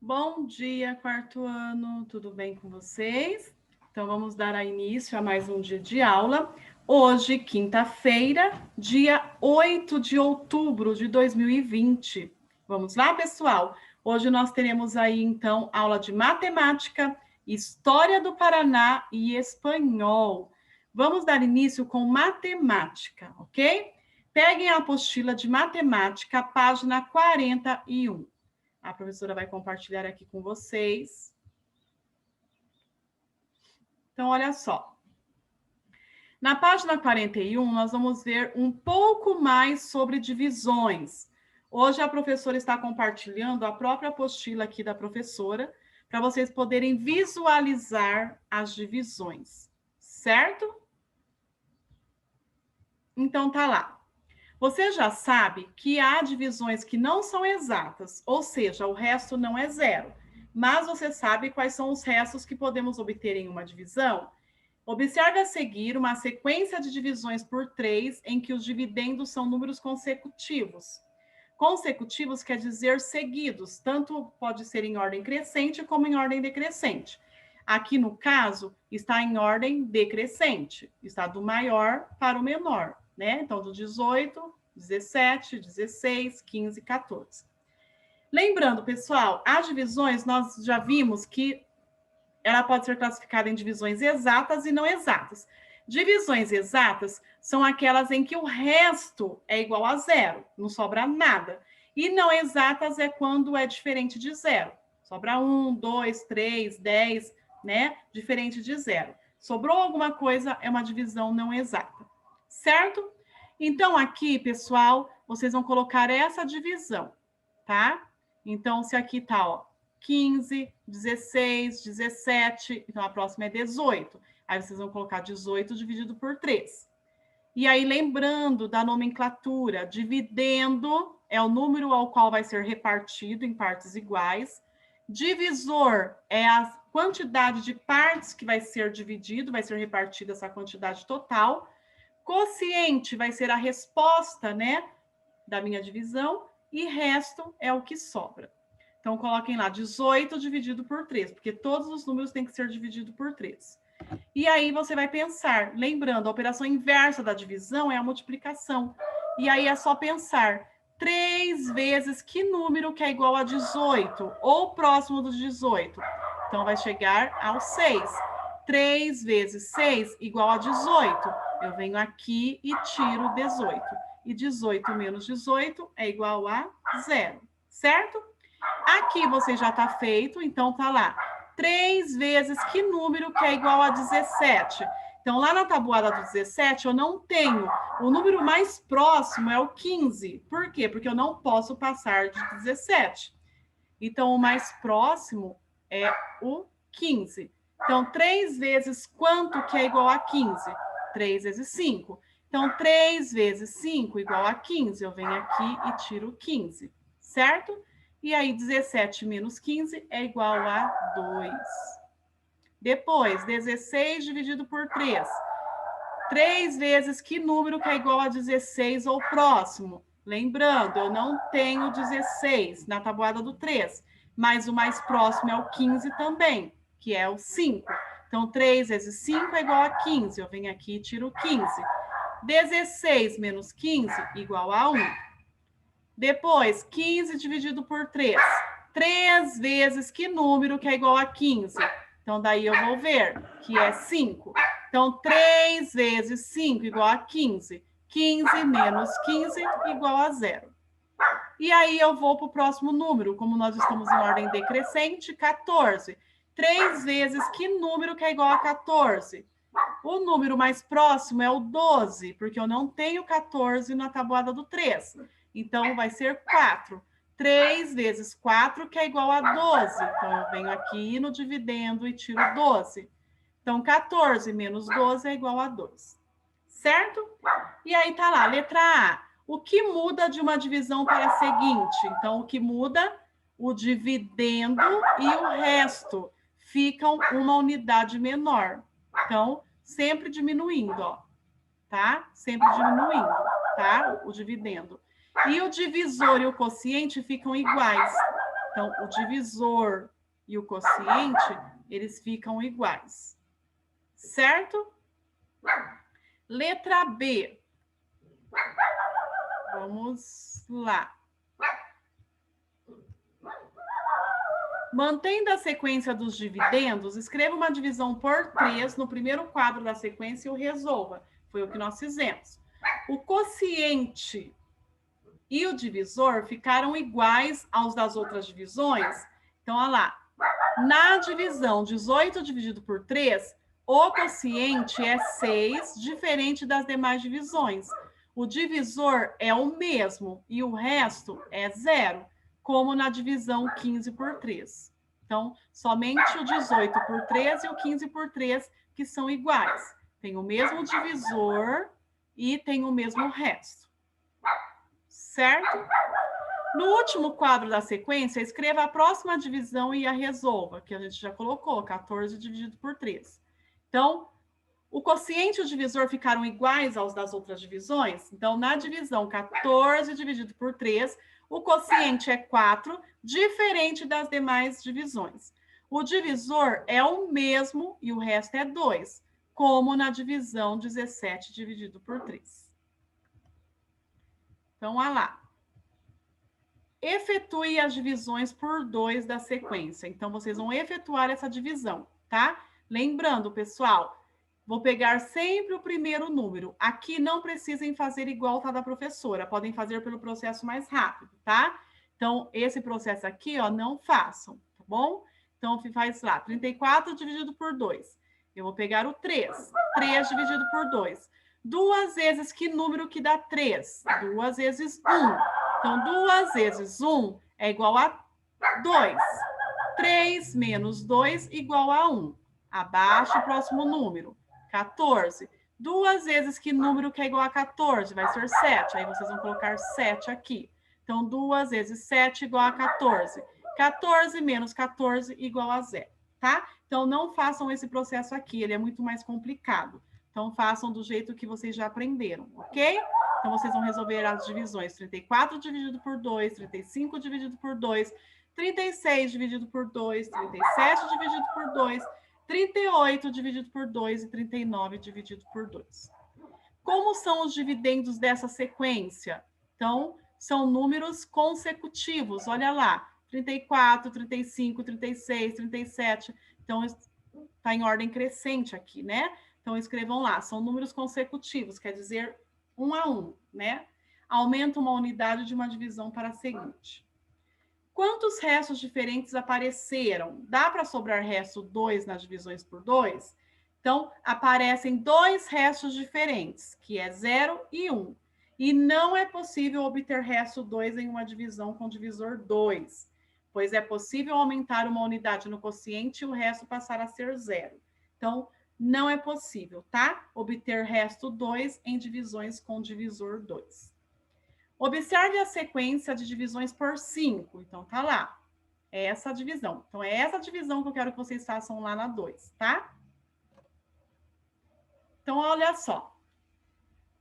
Bom dia, quarto ano, tudo bem com vocês? Então, vamos dar início a mais um dia de aula. Hoje, quinta-feira, dia 8 de outubro de 2020. Vamos lá, pessoal? Hoje nós teremos aí, então, aula de matemática, história do Paraná e espanhol. Vamos dar início com matemática, ok? Peguem a apostila de matemática, página 41. A professora vai compartilhar aqui com vocês. Então, olha só. Na página 41, nós vamos ver um pouco mais sobre divisões. Hoje a professora está compartilhando a própria apostila aqui da professora, para vocês poderem visualizar as divisões, certo? Então, tá lá. Você já sabe que há divisões que não são exatas, ou seja, o resto não é zero. Mas você sabe quais são os restos que podemos obter em uma divisão? Observe a seguir uma sequência de divisões por 3 em que os dividendos são números consecutivos. Consecutivos quer dizer seguidos, tanto pode ser em ordem crescente como em ordem decrescente. Aqui, no caso, está em ordem decrescente, está do maior para o menor, né? Então, do 18, 17, 16, 15, 14. Lembrando, pessoal, as divisões, nós já vimos que ela pode ser classificada em divisões exatas e não exatas. Divisões exatas são aquelas em que o resto é igual a zero, não sobra nada. E não exatas é quando é diferente de zero. Sobra 1, 2, 3, 10, né? Diferente de zero. Sobrou alguma coisa, é uma divisão não exata. Certo? Então, aqui, pessoal, vocês vão colocar essa divisão, tá? Então, se aqui tá, ó, 15, 16, 17, então a próxima é 18. Aí vocês vão colocar 18 dividido por 3. E aí, lembrando da nomenclatura, dividendo é o número ao qual vai ser repartido em partes iguais. Divisor é a quantidade de partes que vai ser dividido, vai ser repartida essa quantidade total. Quociente vai ser a resposta, né, da minha divisão. E resto é o que sobra. Então, coloquem lá 18 dividido por 3, porque todos os números têm que ser divididos por 3. E aí você vai pensar, lembrando, a operação inversa da divisão é a multiplicação. E aí é só pensar 3 vezes que número que é igual a 18, ou próximo do 18. Então, vai chegar ao 6. 3 vezes 6 igual a 18. Eu venho aqui e tiro 18. E 18 menos 18 é igual a 0, certo? Aqui você já está feito, então tá lá. 3 vezes que número que é igual a 17? Então, lá na tabuada do 17, eu não tenho. O número mais próximo é o 15. Por quê? Porque eu não posso passar de 17. Então, o mais próximo é o 15. Então, 3 vezes quanto que é igual a 15? 3 vezes 5. Então, 3 vezes 5 igual a 15. Eu venho aqui e tiro 15, certo? E aí, 17 menos 15 é igual a 2. Depois, 16 dividido por 3. 3 vezes que número que é igual a 16 ou próximo? Lembrando, eu não tenho 16 na tabuada do 3, mas o mais próximo é o 15 também, que é o 5. Então, 3 vezes 5 é igual a 15. Eu venho aqui e tiro 15. 16 menos 15 igual a 1. Depois, 15 dividido por 3. 3 vezes que número que é igual a 15? Então, daí eu vou ver que é 5. Então, 3 vezes 5 igual a 15. 15 menos 15 igual a 0. E aí eu vou para o próximo número, como nós estamos em ordem decrescente, 14. 3 vezes que número que é igual a 14? O número mais próximo é o 12, porque eu não tenho 14 na tabuada do 3. Então, vai ser 4. 3 vezes 4, que é igual a 12. Então, eu venho aqui no dividendo e tiro 12. Então, 14 menos 12 é igual a 2. Certo? E aí tá lá, letra A. O que muda de uma divisão para a seguinte? Então, o que muda? O dividendo e o resto ficam uma unidade menor. Então, sempre diminuindo, ó, tá? Sempre diminuindo, tá? O dividendo. E o divisor e o quociente ficam iguais. Então, o divisor e o quociente, eles ficam iguais. Certo? Letra B. Vamos lá. Mantendo a sequência dos dividendos, escreva uma divisão por 3 no primeiro quadro da sequência e o resolva. Foi o que nós fizemos. O quociente e o divisor ficaram iguais aos das outras divisões. Então, olha lá. Na divisão 18 dividido por 3, o quociente é 6, diferente das demais divisões. O divisor é o mesmo e o resto é 0, como na divisão 15 por 3. Então, somente o 18 por 3 e o 15 por 3 que são iguais. Tem o mesmo divisor e tem o mesmo resto. Certo? No último quadro da sequência, escreva a próxima divisão e a resolva, que a gente já colocou, 14 dividido por 3. Então, o quociente e o divisor ficaram iguais aos das outras divisões. Então, na divisão 14 dividido por 3, o quociente é 4, diferente das demais divisões. O divisor é o mesmo e o resto é 2, como na divisão 17 dividido por 3. Então, olha lá. Efetue as divisões por 2 da sequência. Então, vocês vão efetuar essa divisão, tá? Lembrando, pessoal, vou pegar sempre o primeiro número. Aqui não precisem fazer igual tá da professora. Podem fazer pelo processo mais rápido, tá? Então, esse processo aqui, ó, não façam, tá bom? Então, faz lá, 34 dividido por 2. Eu vou pegar o 3. 3 dividido por 2. 2 vezes que número que dá 3? 2 vezes 1. Então, 2 vezes 1 é igual a 2. 3 menos 2 igual a 1. Abaixo o próximo número. 14. 2 vezes que número que é igual a 14? Vai ser 7. Aí vocês vão colocar 7 aqui. Então, 2 vezes 7 igual a 14. 14 menos 14 igual a 0, tá? Então, não façam esse processo aqui, ele é muito mais complicado. Então, façam do jeito que vocês já aprenderam, ok? Então, vocês vão resolver as divisões 34 dividido por 2, 35 dividido por 2, 36 dividido por 2, 37 dividido por 2, 38 dividido por 2 e 39 dividido por 2. Como são os dividendos dessa sequência? Então, são números consecutivos. Olha lá, 34, 35, 36, 37. Então, está em ordem crescente aqui, né? Então, escrevam lá, são números consecutivos, quer dizer 1 a 1, né? Aumenta uma unidade de uma divisão para a seguinte. Quantos restos diferentes apareceram? Dá para sobrar resto 2 nas divisões por 2? Então, aparecem 2 restos diferentes, que é 0 e 1. E não é possível obter resto 2 em uma divisão com divisor 2, pois é possível aumentar uma unidade no quociente e o resto passar a ser 0. Então, não é possível, tá? Obter resto 2 em divisões com divisor 2. Observe a sequência de divisões por 5. Então, tá lá. É essa divisão. Então, é essa divisão que eu quero que vocês façam lá na 2, tá? Então, olha só.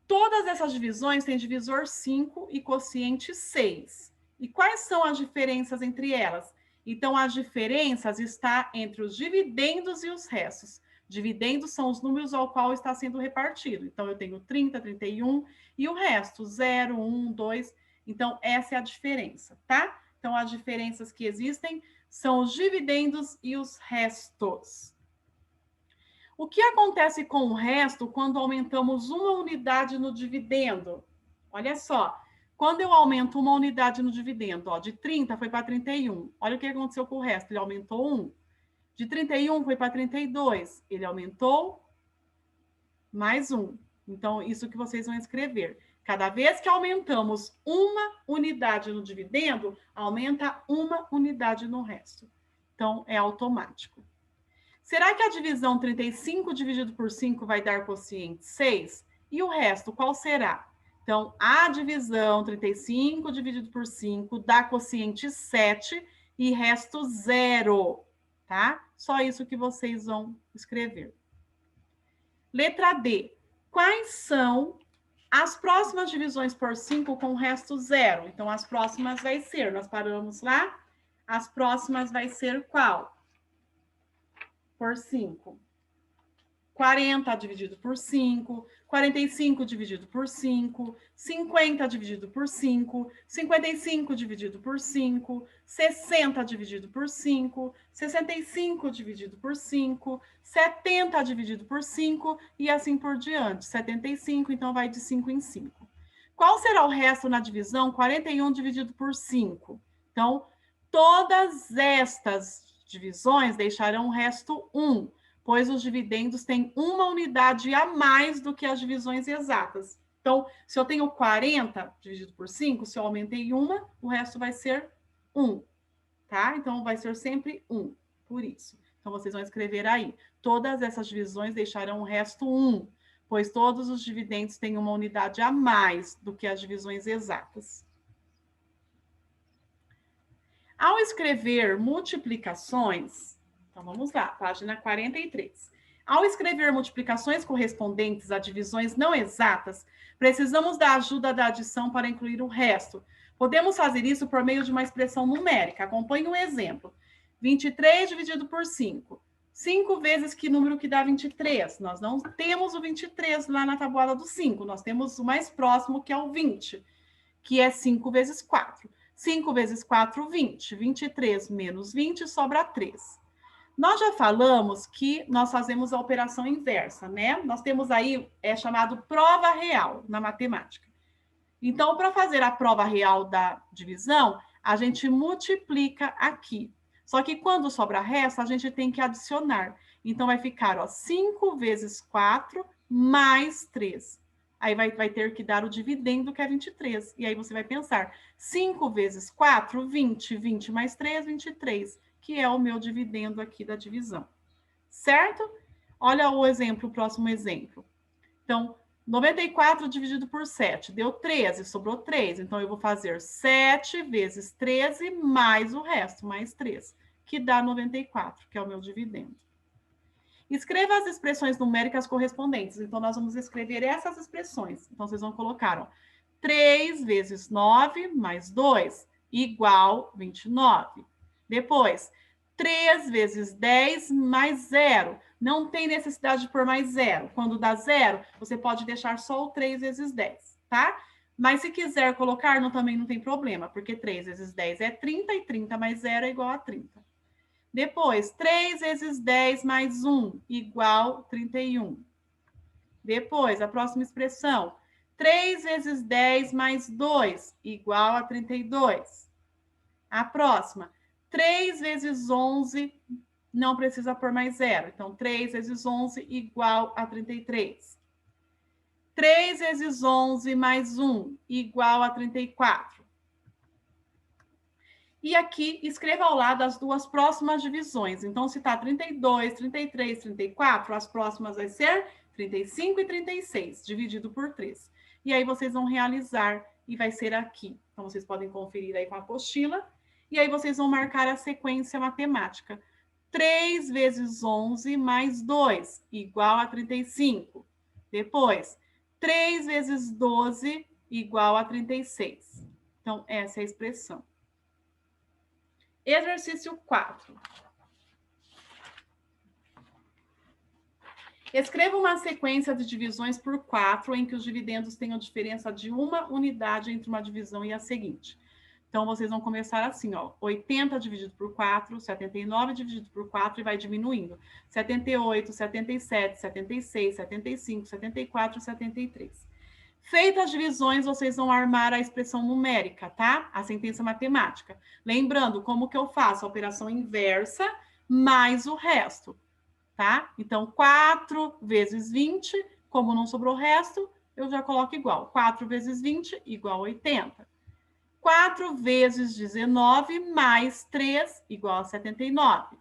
Todas essas divisões têm divisor 5 e quociente 6. E quais são as diferenças entre elas? Então, as diferenças estão entre os dividendos e os restos. Dividendos são os números ao qual está sendo repartido. Então, eu tenho 30, 31 e o resto, 0, 1, 2. Então, essa é a diferença, tá? Então, as diferenças que existem são os dividendos e os restos. O que acontece com o resto quando aumentamos uma unidade no dividendo? Olha só, quando eu aumento uma unidade no dividendo, ó, de 30 foi para 31. Olha o que aconteceu com o resto, ele aumentou 1. De 31 foi para 32, ele aumentou mais 1. Então, isso que vocês vão escrever. Cada vez que aumentamos uma unidade no dividendo, aumenta uma unidade no resto. Então, é automático. Será que a divisão 35 dividido por 5 vai dar quociente 6? E o resto, qual será? Então, a divisão 35 dividido por 5 dá quociente 7 e resto 0. Tá? Só isso que vocês vão escrever. Letra D. Quais são as próximas divisões por 5 com resto 0? Então, as próximas vai ser, nós paramos lá, as próximas vai ser qual? Por 5. 40 dividido por 5, 45 dividido por 5, 50 dividido por 5, 55 dividido por 5, 60 dividido por 5, 65 dividido por 5, 70 dividido por 5 e assim por diante. 75, então vai de 5 em 5. Qual será o resto na divisão? 41 dividido por 5. Então, todas estas divisões deixarão o resto 1, pois os dividendos têm uma unidade a mais do que as divisões exatas. Então, se eu tenho 40 dividido por 5, se eu aumentei uma, o resto vai ser 1, tá? Então, vai ser sempre 1, por isso. Então, vocês vão escrever aí. Todas essas divisões deixarão o resto 1, pois todos os dividendos têm uma unidade a mais do que as divisões exatas. Ao escrever multiplicações, então vamos lá, página 43. Ao escrever multiplicações correspondentes a divisões não exatas, precisamos da ajuda da adição para incluir o resto. Podemos fazer isso por meio de uma expressão numérica. Acompanhe um exemplo. 23 dividido por 5. 5 vezes que número que dá 23? Nós não temos o 23 lá na tabuada do 5. Nós temos o mais próximo, que é o 20, que é 5 vezes 4. 5 vezes 4, 20. 23 menos 20, sobra 3. Nós já falamos que nós fazemos a operação inversa, né? Nós temos aí, chamado prova real na matemática. Então, para fazer a prova real da divisão, a gente multiplica aqui. Só que quando sobra resto, a gente tem que adicionar. Então, vai ficar, ó, 5 vezes 4 mais 3. Aí vai ter que dar o dividendo, que é 23. E aí você vai pensar, 5 vezes 4, 20. 20 mais 3, 23. Que é o meu dividendo aqui da divisão. Certo? Olha o exemplo, o próximo exemplo. Então, 94 dividido por 7, deu 13, sobrou 3. Então, eu vou fazer 7 vezes 13 mais o resto, mais 3, que dá 94, que é o meu dividendo. Escreva as expressões numéricas correspondentes. Então, nós vamos escrever essas expressões. Então, vocês vão colocar, ó, 3 vezes 9 mais 2, igual 29. Depois, 3 vezes 10 mais 0. Não tem necessidade de pôr mais 0. Quando dá 0, você pode deixar só o 3 vezes 10, tá? Mas se quiser colocar, também não tem problema, porque 3 vezes 10 é 30 e 30 mais 0 é igual a 30. Depois, 3 vezes 10 mais 1, igual 31. Depois, a próxima expressão, 3 vezes 10 mais 2, igual a 32. A próxima, 3 vezes 11, não precisa pôr mais 0. Então, 3 vezes 11, igual a 33. 3 vezes 11 mais 1, igual a 34. E aqui, escreva ao lado as duas próximas divisões. Então, se está 32, 33, 34, as próximas vai ser 35 e 36, dividido por 3. E aí, vocês vão realizar e vai ser aqui. Então, vocês podem conferir aí com a apostila. E aí, vocês vão marcar a sequência matemática. 3 vezes 11 mais 2, igual a 35. Depois, 3 vezes 12, igual a 36. Então, essa é a expressão. Exercício 4. Escreva uma sequência de divisões por 4 em que os dividendos tenham diferença de uma unidade entre uma divisão e a seguinte. Então, vocês vão começar assim, ó, 80 dividido por 4, 79 dividido por 4 e vai diminuindo. 78, 77, 76, 75, 74, 73. Feitas as divisões, vocês vão armar a expressão numérica, tá? A sentença matemática. Lembrando, como que eu faço? A operação inversa mais o resto, tá? Então, 4 vezes 20, como não sobrou o resto, eu já coloco igual. 4 vezes 20, igual a 80. 4 vezes 19, mais 3, igual a 79.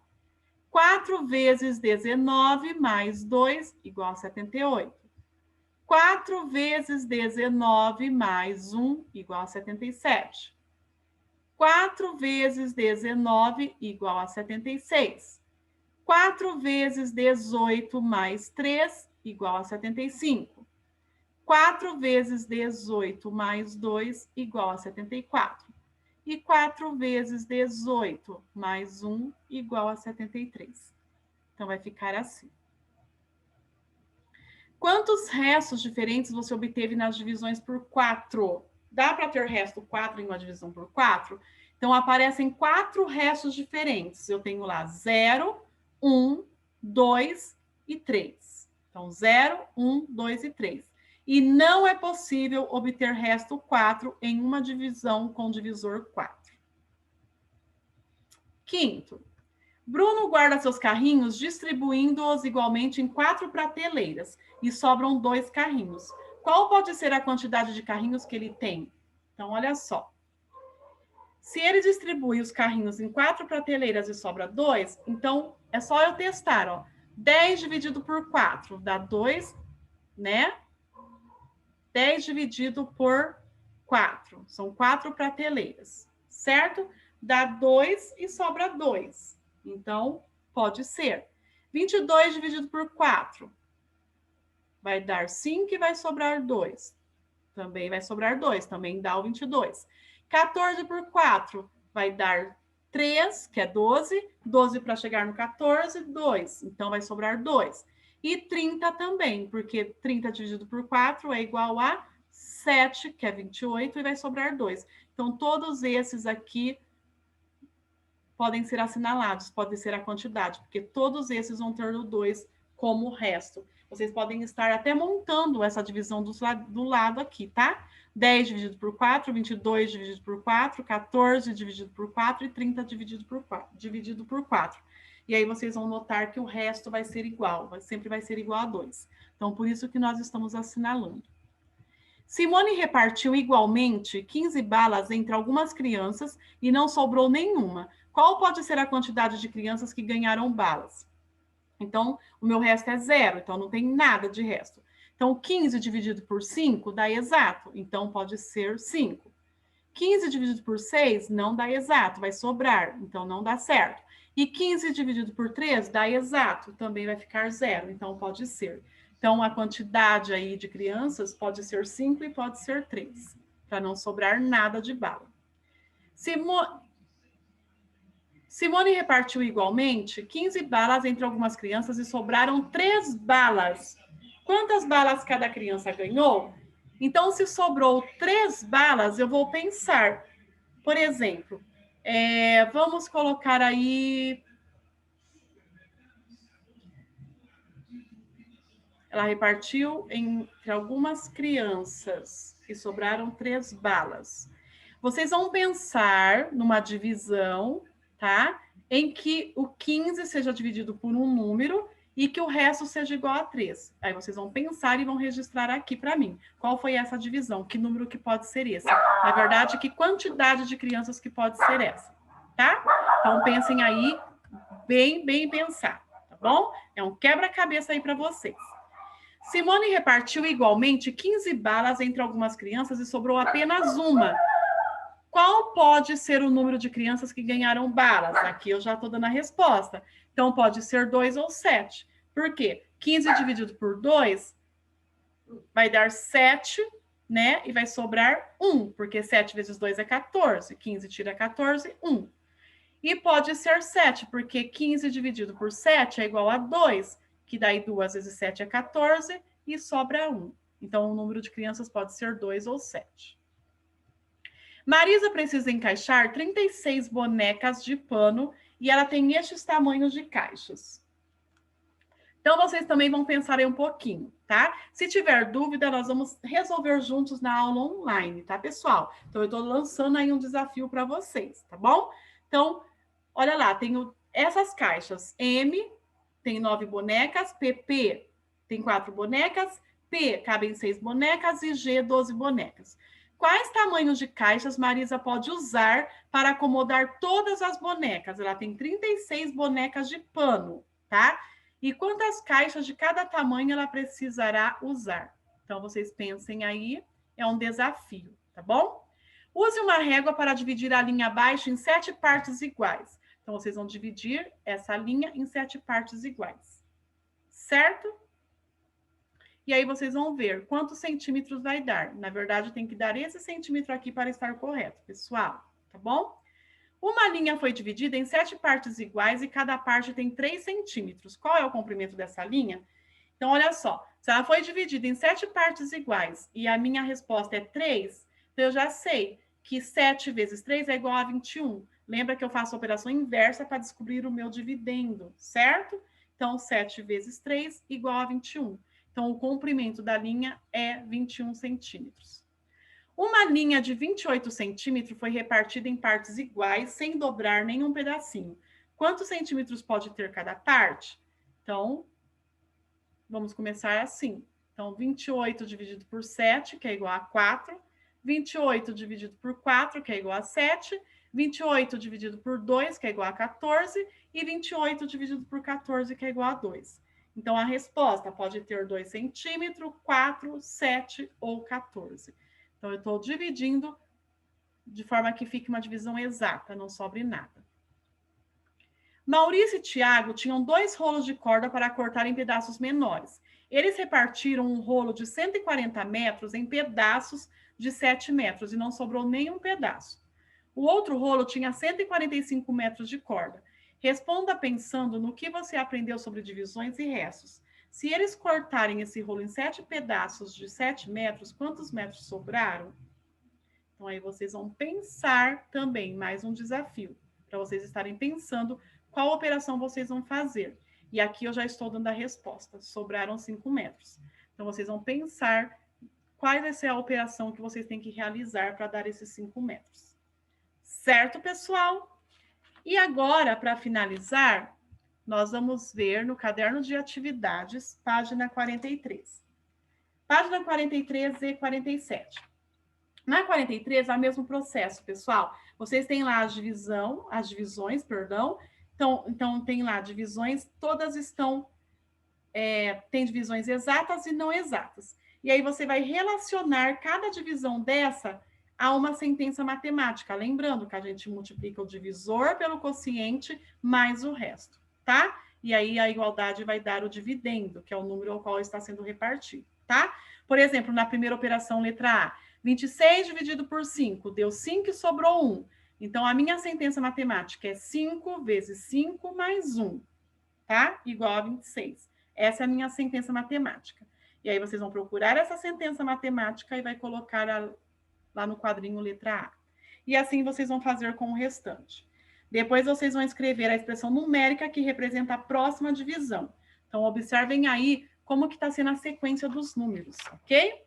4 vezes 19, mais 2, igual a 78. 4 vezes 19 mais 1, igual a 77. 4 vezes 19, igual a 76. 4 vezes 18 mais 3, igual a 75. 4 vezes 18 mais 2, igual a 74. E 4 vezes 18 mais 1 igual a 73. Então, vai ficar assim. Quantos restos diferentes você obteve nas divisões por 4? Dá para ter resto 4 em uma divisão por 4? Então, aparecem 4 restos diferentes. Eu tenho lá 0, 1, 2 e 3. Então, 0, 1, 2 e 3. E não é possível obter resto 4 em uma divisão com divisor 4. Quinto, Bruno guarda seus carrinhos distribuindo-os igualmente em 4 prateleiras e sobram 2 carrinhos. Qual pode ser a quantidade de carrinhos que ele tem? Então, olha só. Se ele distribui os carrinhos em 4 prateleiras e sobra 2, então é só eu testar, ó. 10 dividido por 4 dá 2, né? 10 dividido por 4. São 4 prateleiras, certo? Dá 2 e sobra 2. Então, pode ser. 22 dividido por 4 vai dar 5 e vai sobrar 2. Também vai sobrar 2, também dá o 22. 14 por 4 vai dar 3, que é 12. 12 para chegar no 14, 2. Então, vai sobrar 2. E 30 também, porque 30 dividido por 4 é igual a 7, que é 28, e vai sobrar 2. Então, todos esses aqui podem ser assinalados, pode ser a quantidade, porque todos esses vão ter o 2 como resto. Vocês podem estar até montando essa divisão do lado aqui, tá? 10 dividido por 4, 22 dividido por 4, 14 dividido por 4 e 30 dividido por 4. E aí vocês vão notar que o resto vai ser igual, sempre vai ser igual a 2. Então, por isso que nós estamos assinalando. Simone repartiu igualmente 15 balas entre algumas crianças e não sobrou nenhuma. Qual pode ser a quantidade de crianças que ganharam balas? Então, o meu resto é 0, então não tem nada de resto. Então, 15 dividido por 5 dá exato, então pode ser 5. 15 dividido por 6 não dá exato, vai sobrar, então não dá certo. E 15 dividido por 3 dá exato, também vai ficar 0, então pode ser. Então, a quantidade aí de crianças pode ser 5 e pode ser 3, para não sobrar nada de bala. Simone repartiu igualmente 15 balas entre algumas crianças e sobraram 3 balas. Quantas balas cada criança ganhou? Então, se sobrou 3 balas, eu vou pensar. Por exemplo, vamos colocar aí. Ela repartiu entre algumas crianças e sobraram 3 balas. Vocês vão pensar numa divisão, tá? Em que o 15 seja dividido por um número e que o resto seja igual a 3. Aí vocês vão pensar e vão registrar aqui para mim. Qual foi essa divisão? Que número que pode ser esse? Na verdade, que quantidade de crianças que pode ser essa, tá? Então, pensem aí, bem pensar, tá bom? É um quebra-cabeça aí para vocês. Simone repartiu igualmente 15 balas entre algumas crianças e sobrou apenas uma. Qual pode ser o número de crianças que ganharam balas? Aqui eu já estou dando a resposta. Então, pode ser 2 ou 7. Por quê? 15 dividido por 2 vai dar 7, né? E vai sobrar 1, porque 7 vezes 2 é 14. 15 tira 14, 1. E pode ser 7, porque 15 dividido por 7 é igual a 2, que daí 2 vezes 7 é 14 e sobra 1. Então, o número de crianças pode ser 2 ou 7. Marisa precisa encaixar 36 bonecas de pano e ela tem estes tamanhos de caixas. Então, vocês também vão pensar aí um pouquinho, tá? Se tiver dúvida, nós vamos resolver juntos na aula online, tá, pessoal? Então, eu estou lançando aí um desafio para vocês, tá bom? Então, olha lá, tenho essas caixas. M tem 9 bonecas, PP tem 4 bonecas, P cabem 6 bonecas e G 12 bonecas. Quais tamanhos de caixas Marisa pode usar para acomodar todas as bonecas? Ela tem 36 bonecas de pano, tá? E quantas caixas de cada tamanho ela precisará usar? Então, vocês pensem aí, é um desafio, tá bom? Use uma régua para dividir a linha abaixo em 7 partes iguais. Então, vocês vão dividir essa linha em 7 partes iguais, certo? E aí vocês vão ver quantos centímetros vai dar. Na verdade, tem que dar esse centímetro aqui para estar correto, pessoal, tá bom? Uma linha foi dividida em 7 partes iguais e cada parte tem 3 centímetros. Qual é o comprimento dessa linha? Então, olha só, se ela foi dividida em 7 partes iguais e a minha resposta é 3, então eu já sei que 7 vezes 3 é igual a 21. Lembra que eu faço a operação inversa para descobrir o meu dividendo, certo? Então, 7 vezes 3 igual a 21. Então, o comprimento da linha é 21 centímetros. Uma linha de 28 centímetros foi repartida em partes iguais, sem dobrar nenhum pedacinho. Quantos centímetros pode ter cada parte? Então, vamos começar assim. Então, 28 dividido por 7, que é igual a 4. 28 dividido por 4, que é igual a 7. 28 dividido por 2, que é igual a 14. E 28 dividido por 14, que é igual a 2. Então, a resposta pode ter 2 centímetros, 4, 7 ou 14. Então, eu estou dividindo de forma que fique uma divisão exata, não sobre nada. Maurício e Tiago tinham 2 rolos de corda para cortar em pedaços menores. Eles repartiram um rolo de 140 metros em pedaços de 7 metros e não sobrou nenhum pedaço. O outro rolo tinha 145 metros de corda. Responda pensando no que você aprendeu sobre divisões e restos. Se eles cortarem esse rolo em 7 pedaços de 7 metros, quantos metros sobraram? Então, aí vocês vão pensar também, mais um desafio, para vocês estarem pensando qual operação vocês vão fazer. E aqui eu já estou dando a resposta, sobraram 5 metros. Então, vocês vão pensar qual vai ser a operação que vocês têm que realizar para dar esses 5 metros. Certo, pessoal? E agora, para finalizar, nós vamos ver no caderno de atividades, página 43. Página 43 e 47. Na 43, é o mesmo processo, pessoal. Vocês têm lá as divisões, perdão. Então tem lá divisões, todas estão, tem divisões exatas e não exatas. E aí você vai relacionar cada divisão dessa a uma sentença matemática. Lembrando que a gente multiplica o divisor pelo quociente mais o resto, tá? E aí a igualdade vai dar o dividendo, que é o número ao qual está sendo repartido, tá? Por exemplo, na primeira operação, letra A, 26 dividido por 5, deu 5 e sobrou 1. Então, a minha sentença matemática é 5 vezes 5 mais 1, tá? Igual a 26. Essa é a minha sentença matemática. E aí, vocês vão procurar essa sentença matemática e vai colocar lá no quadrinho letra A. E assim vocês vão fazer com o restante. Depois, vocês vão escrever a expressão numérica que representa a próxima divisão. Então, observem aí como que está sendo a sequência dos números, ok?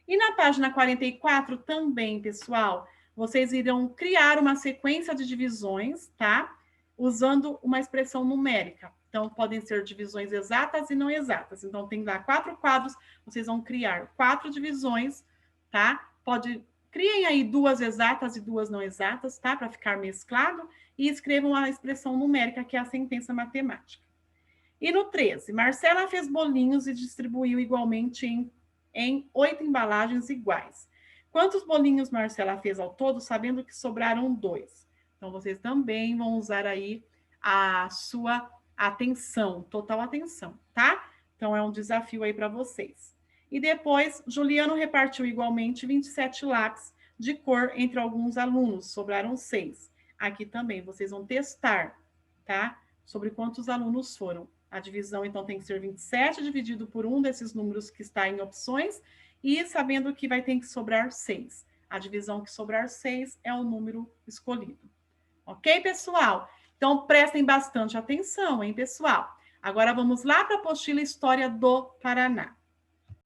E na página 44 também, pessoal, vocês irão criar uma sequência de divisões, tá? Usando uma expressão numérica. Então, podem ser divisões exatas e não exatas. Então, tem lá 4 quadros, vocês vão criar 4 divisões, tá? Criem aí 2 exatas e 2 não exatas, tá? Para ficar mesclado. E escrevam a expressão numérica, que é a sentença matemática. E no 13, Marcela fez bolinhos e distribuiu igualmente em 8 embalagens iguais. Quantos bolinhos Marcela fez ao todo, sabendo que sobraram 2? Então, vocês também vão usar aí a sua atenção, total atenção, tá? Então, é um desafio aí para vocês. E depois, Juliano repartiu igualmente 27 lápis de cor entre alguns alunos, sobraram 6. Aqui também, vocês vão testar, tá? Sobre quantos alunos foram. A divisão, então, tem que ser 27 dividido por um desses números que está em opções e sabendo que vai ter que sobrar 6. A divisão que sobrar 6 é o número escolhido. Ok, pessoal? Então, prestem bastante atenção, hein, pessoal? Agora, vamos lá para a apostila História do Paraná.